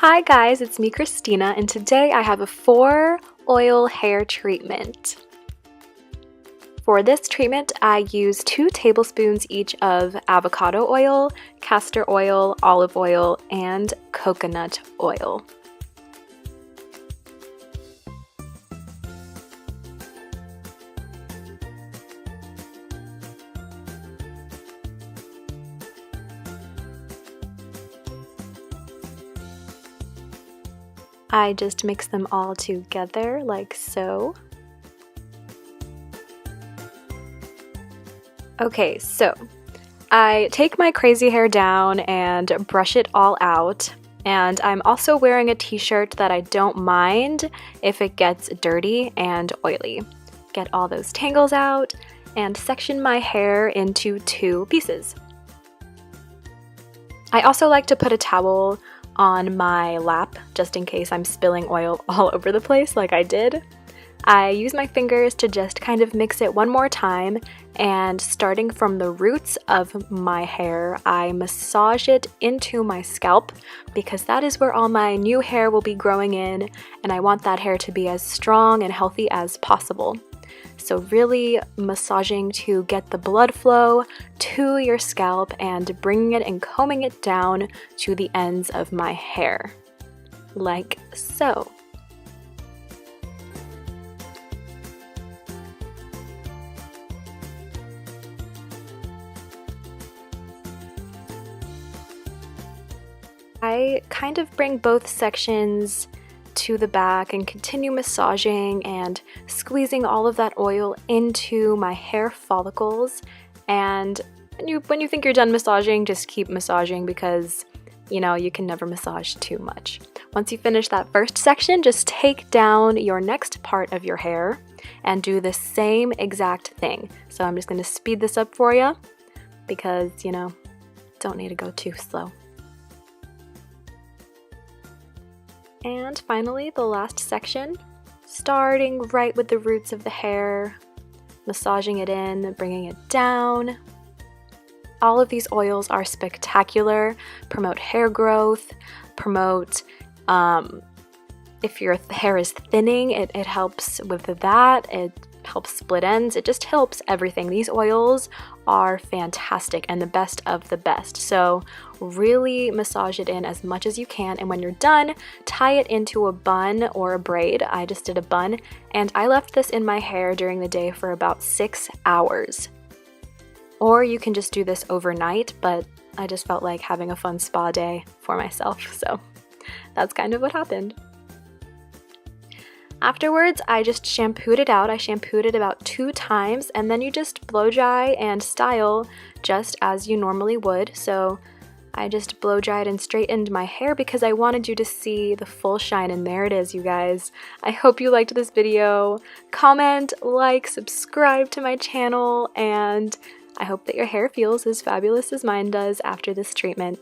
Hi guys, it's me Christina, and today I have a 4-oil hair treatment. For this treatment, I use 2 tablespoons each of avocado oil, castor oil, olive oil, and coconut oil. I just mix them all together like so. Okay, so I take my crazy hair down and brush it all out, and I'm also wearing a t-shirt that I don't mind if it gets dirty and oily. Get all those tangles out and section my hair into 2 pieces. I also like to put a towel on my lap just in case I'm spilling oil all over the place like I did. I use my fingers to just kind of mix it one more time, and starting from the roots of my hair, I massage it into my scalp because that is where all my new hair will be growing in, and I want that hair to be as strong and healthy as possible. So really massaging to get the blood flow to your scalp and bringing it and combing it down to the ends of my hair, like so. I kind of bring both sections to the back and continue massaging and squeezing all of that oil into my hair follicles. And when you think you're done massaging, just keep massaging because, you can never massage too much. Once you finish that first section, just take down your next part of your hair and do the same exact thing. So I'm just going to speed this up for you because, don't need to go too slow. And finally, the last section, starting right with the roots of the hair, massaging it in, bringing it down. All of these oils are spectacular, promote hair growth, promote, if your hair is thinning, it helps with that, it helps split ends, it just helps everything. These oils are fantastic and the best of the best. So really massage it in as much as you can, and when you're done, tie it into a bun or a braid. I just did a bun, and I left this in my hair during the day for about 6 hours. Or you can just do this overnight, but I just felt like having a fun spa day for myself, so that's kind of what happened. Afterwards, I just shampooed it out. I shampooed it about 2 times, and then you just blow dry and style just as you normally would. So I just blow dried and straightened my hair because I wanted you to see the full shine, and there it is, you guys. I hope you liked this video. Comment, like, subscribe to my channel, and I hope that your hair feels as fabulous as mine does after this treatment.